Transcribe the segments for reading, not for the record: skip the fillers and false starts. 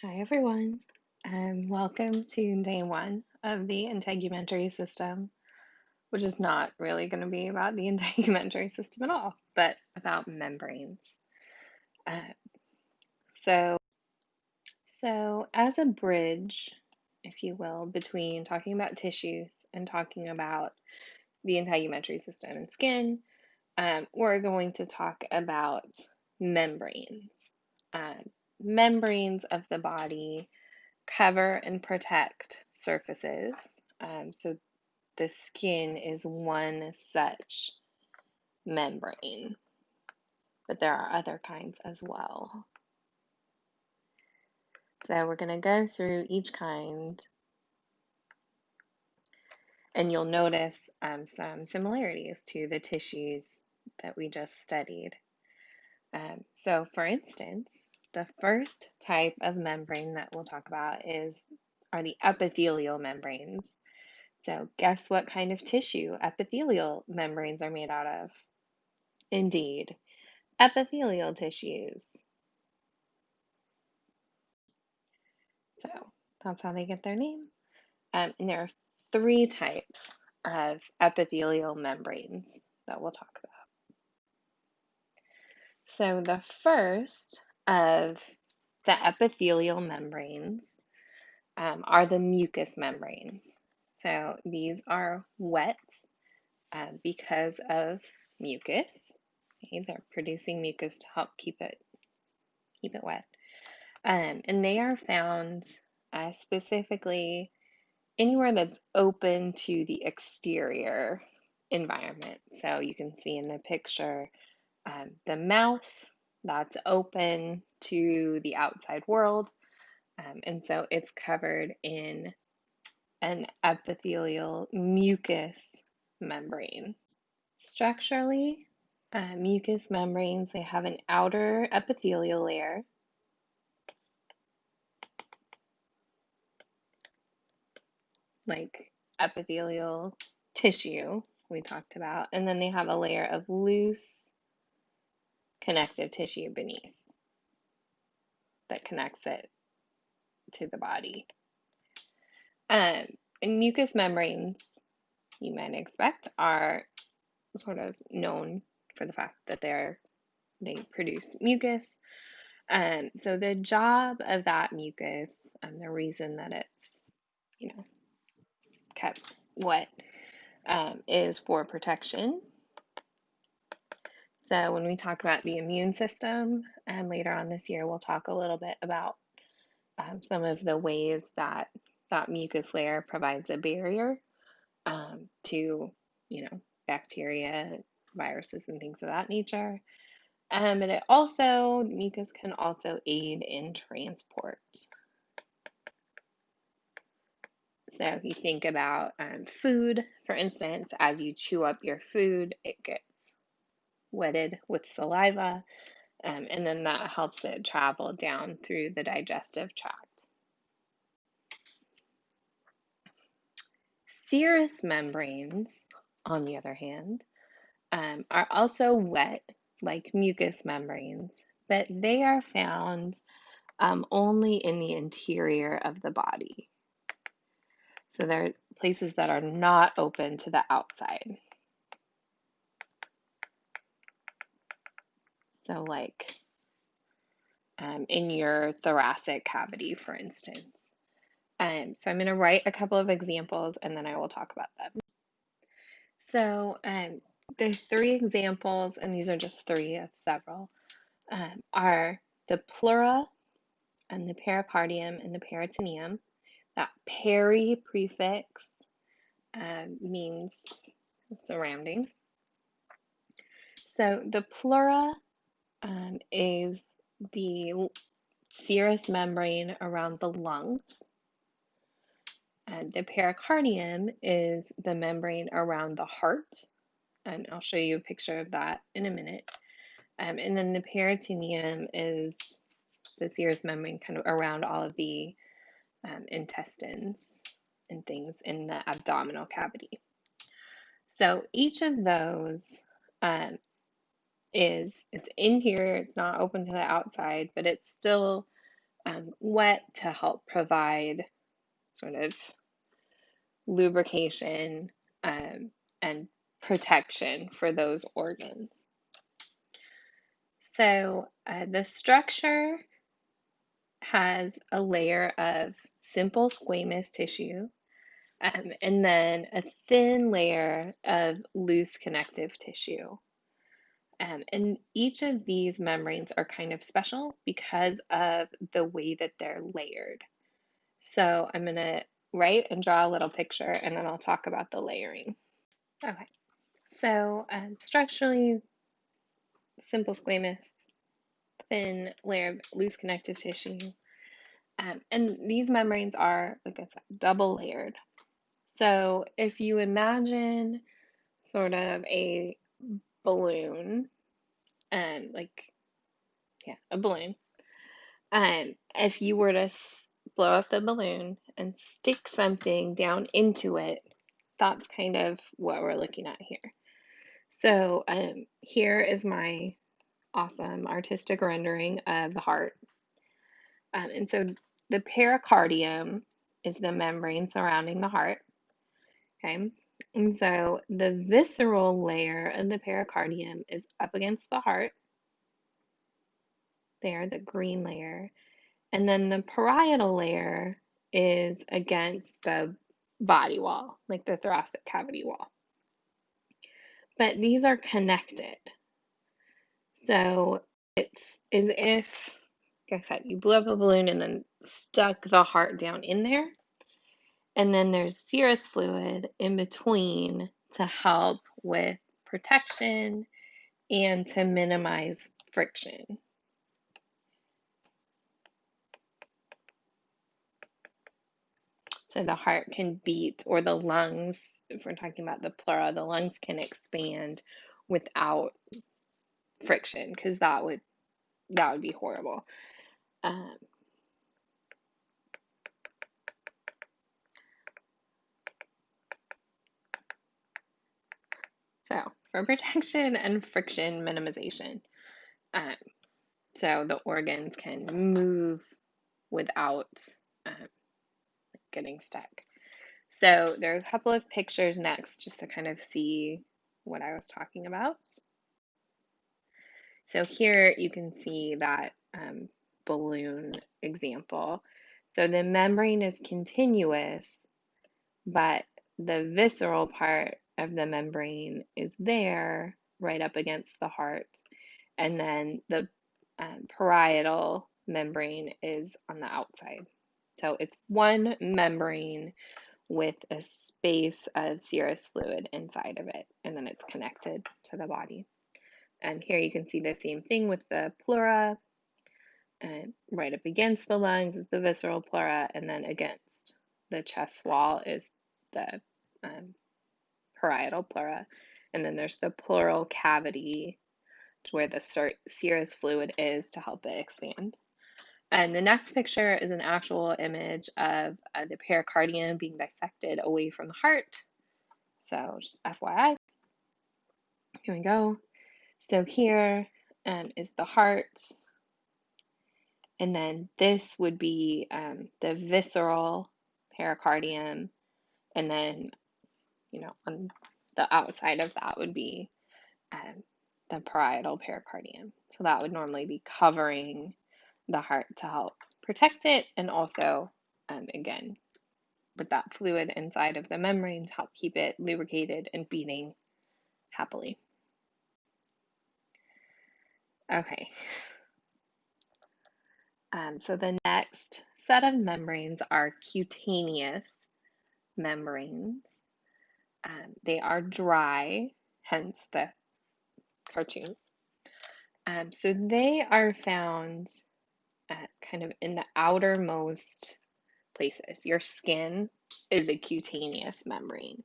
Hi, everyone. Welcome to day one of the integumentary system, which is not really going to be about the integumentary system at all, but about membranes. Uh, so, so, as a bridge, if you will, between talking about tissues and talking about the integumentary system and skin, we're going to talk about membranes. Membranes of the body cover and protect surfaces. So the skin is one such membrane, but there are other kinds as well. So we're going to go through each kind, and you'll notice some similarities to the tissues that we just studied. So for instance, the first type of membrane that we'll talk about are the epithelial membranes. So guess what kind of tissue epithelial membranes are made out of? Indeed, epithelial tissues. So that's how they get their name. And there are three types of epithelial membranes that we'll talk about. So the first of the epithelial membranes are the mucous membranes. So these are wet because of mucus. Okay, they're producing mucus to help keep it wet. And they are found specifically anywhere that's open to the exterior environment. So you can see in the picture the mouth that's open to the outside world. And so it's covered in an epithelial mucous membrane. Structurally, mucous membranes, they have an outer epithelial layer, like epithelial tissue we talked about, and then they have a layer of loose connective tissue beneath that connects it to the body. Um, and mucous membranes, you might expect, are sort of known for the fact that they produce mucus. So the job of that mucus, and the reason that it's, kept wet, is for protection. So when we talk about the immune system, and later on this year, we'll talk a little bit about some of the ways that that mucus layer provides a barrier to, bacteria, viruses, and things of that nature. But mucus can also aid in transport. So if you think about food, for instance, as you chew up your food, it gets wetted with saliva, and then that helps it travel down through the digestive tract. Serous membranes, on the other hand, are also wet like mucous membranes, but they are found only in the interior of the body. So they're places that are not open to the outside. So like in your thoracic cavity, for instance. So I'm going to write a couple of examples and then I will talk about them. So the three examples, and these are just three of several, are the pleura and the pericardium and the peritoneum. That peri prefix means surrounding. So the pleura is the serous membrane around the lungs. And the pericardium is the membrane around the heart. And I'll show you a picture of that in a minute. And then the peritoneum is the serous membrane kind of around all of the intestines and things in the abdominal cavity. So each of those it's interior, it's not open to the outside, but it's still wet to help provide sort of lubrication and protection for those organs. So the structure has a layer of simple squamous tissue, and then a thin layer of loose connective tissue. And each of these membranes are kind of special because of the way that they're layered. So I'm going to write and draw a little picture, and then I'll talk about the layering. Okay, so structurally, simple squamous, thin layer of loose connective tissue. And these membranes are, like I said, double layered. So if you imagine sort of a balloon, a balloon, if you were to blow up the balloon and stick something down into it, that's kind of what we're looking at here. So here is my awesome artistic rendering of the heart. And so the pericardium is the membrane surrounding the heart. Okay. And so the visceral layer of the pericardium is up against the heart. There, the green layer. And then the parietal layer is against the body wall, like the thoracic cavity wall. But these are connected. So it's as if, like I said, you blew up a balloon and then stuck the heart down in there. And then there's serous fluid in between to help with protection and to minimize friction. So the heart can beat, or the lungs, if we're talking about the pleura, the lungs can expand without friction, because that would be horrible. So for protection and friction minimization, so the organs can move without getting stuck. So there are a couple of pictures next just to kind of see what I was talking about. So here you can see that balloon example. So the membrane is continuous, but the visceral part of the membrane is there right up against the heart. And then the parietal membrane is on the outside. So it's one membrane with a space of serous fluid inside of it, and then it's connected to the body. And here you can see the same thing with the pleura. And right up against the lungs is the visceral pleura, and then against the chest wall is the parietal pleura. And then there's the pleural cavity, where the serous fluid is to help it expand. And the next picture is an actual image of the pericardium being dissected away from the heart. So just FYI. Here we go. So here is the heart. And then this would be the visceral pericardium. And then, on the outside of that would be the parietal pericardium. So that would normally be covering the heart to help protect it, and also, again, with that fluid inside of the membrane to help keep it lubricated and beating happily. Okay. So the next set of membranes are cutaneous membranes. They are dry, hence the cartoon. So they are found kind of in the outermost places. Your skin is a cutaneous membrane,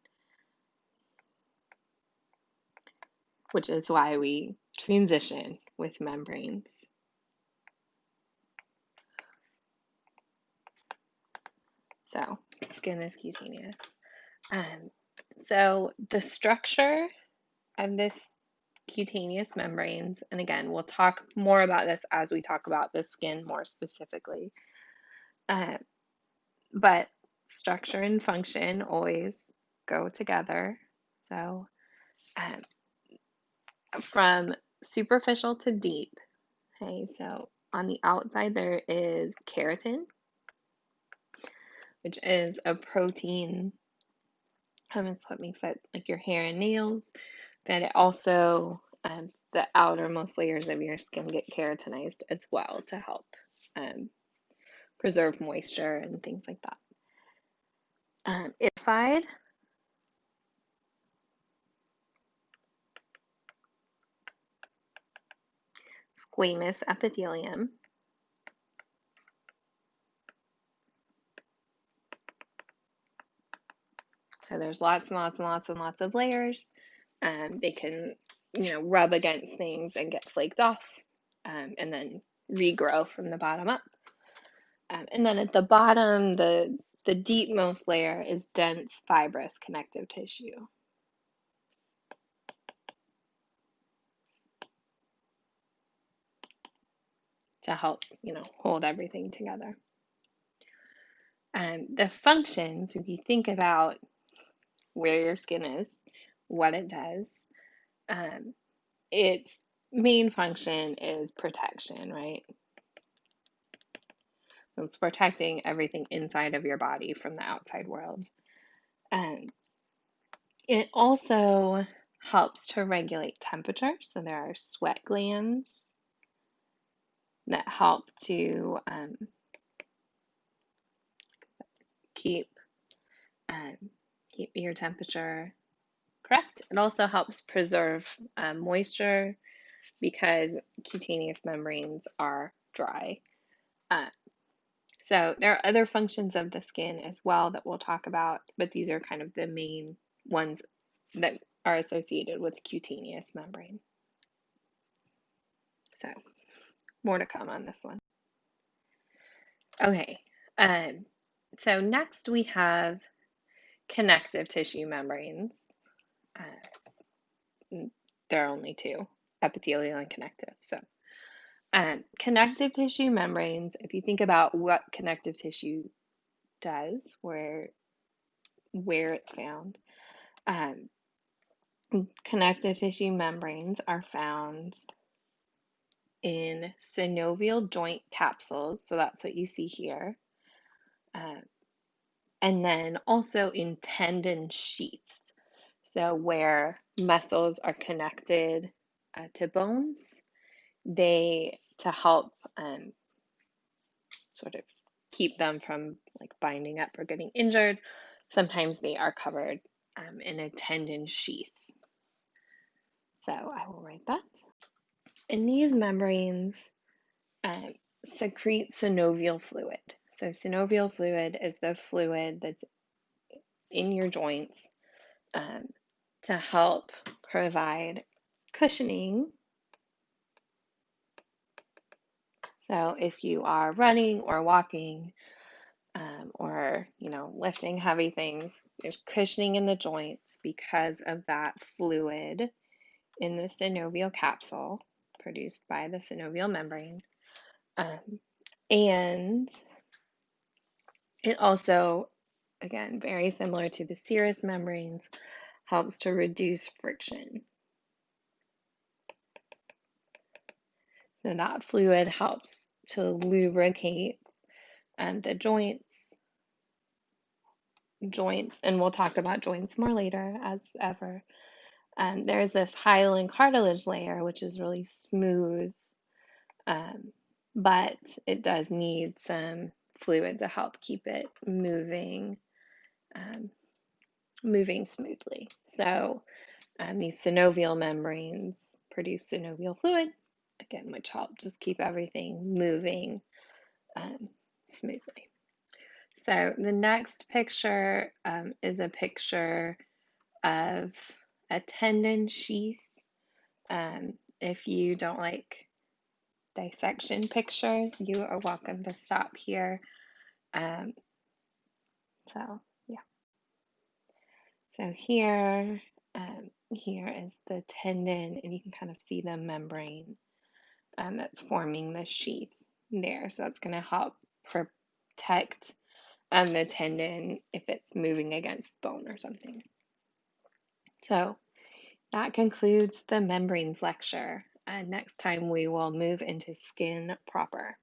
which is why we transition with membranes. So skin is cutaneous. So the structure of this cutaneous membranes, and again, we'll talk more about this as we talk about the skin more specifically. Uh, but structure and function always go together. So um, from superficial to deep, okay, so on the outside there is keratin, which is a protein. It's what makes it like your hair and nails. But it also, the outermost layers of your skin get keratinized as well to help um, preserve moisture and things like that. Idified, squamous epithelium. So there's lots and lots and lots and lots of layers. They can, rub against things and get flaked off, and then regrow from the bottom up. And then at the bottom, the deepmost layer is dense fibrous connective tissue. To help, hold everything together. The functions, if you think about where your skin is, what it does, its main function is protection, right? It's protecting everything inside of your body from the outside world. It also helps to regulate temperature. So there are sweat glands that help to keep your temperature correct. It also helps preserve moisture because cutaneous membranes are dry. So there are other functions of the skin as well that we'll talk about, but these are kind of the main ones that are associated with cutaneous membrane. So more to come on this one. Okay, so next we have connective tissue membranes. There are only two, epithelial and connective. So connective tissue membranes, if you think about what connective tissue does, where it's found, connective tissue membranes are found in synovial joint capsules, so that's what you see here, and then also in tendon sheaths, so where muscles are connected to bones, to help sort of keep them from like binding up or getting injured, sometimes they are covered in a tendon sheath. So I will write that. And these membranes secrete synovial fluid. So synovial fluid is the fluid that's in your joints to help provide cushioning. So if you are running or walking or lifting heavy things, there's cushioning in the joints because of that fluid in the synovial capsule produced by the synovial membrane. And it also, again, very similar to the serous membranes, helps to reduce friction. So that fluid helps to lubricate the joints, and we'll talk about joints more later as ever. There's this hyaline cartilage layer, which is really smooth, but it does need some fluid to help keep it moving smoothly. So these synovial membranes produce synovial fluid, again, which help just keep everything moving smoothly. So the next picture is a picture of a tendon sheath. If you don't like dissection pictures, you are welcome to stop here. So yeah. So here Here is the tendon, and you can kind of see the membrane that's forming the sheath there. So that's going to help protect the tendon if it's moving against bone or something. So that concludes the membranes lecture. Next time we will move into skin proper.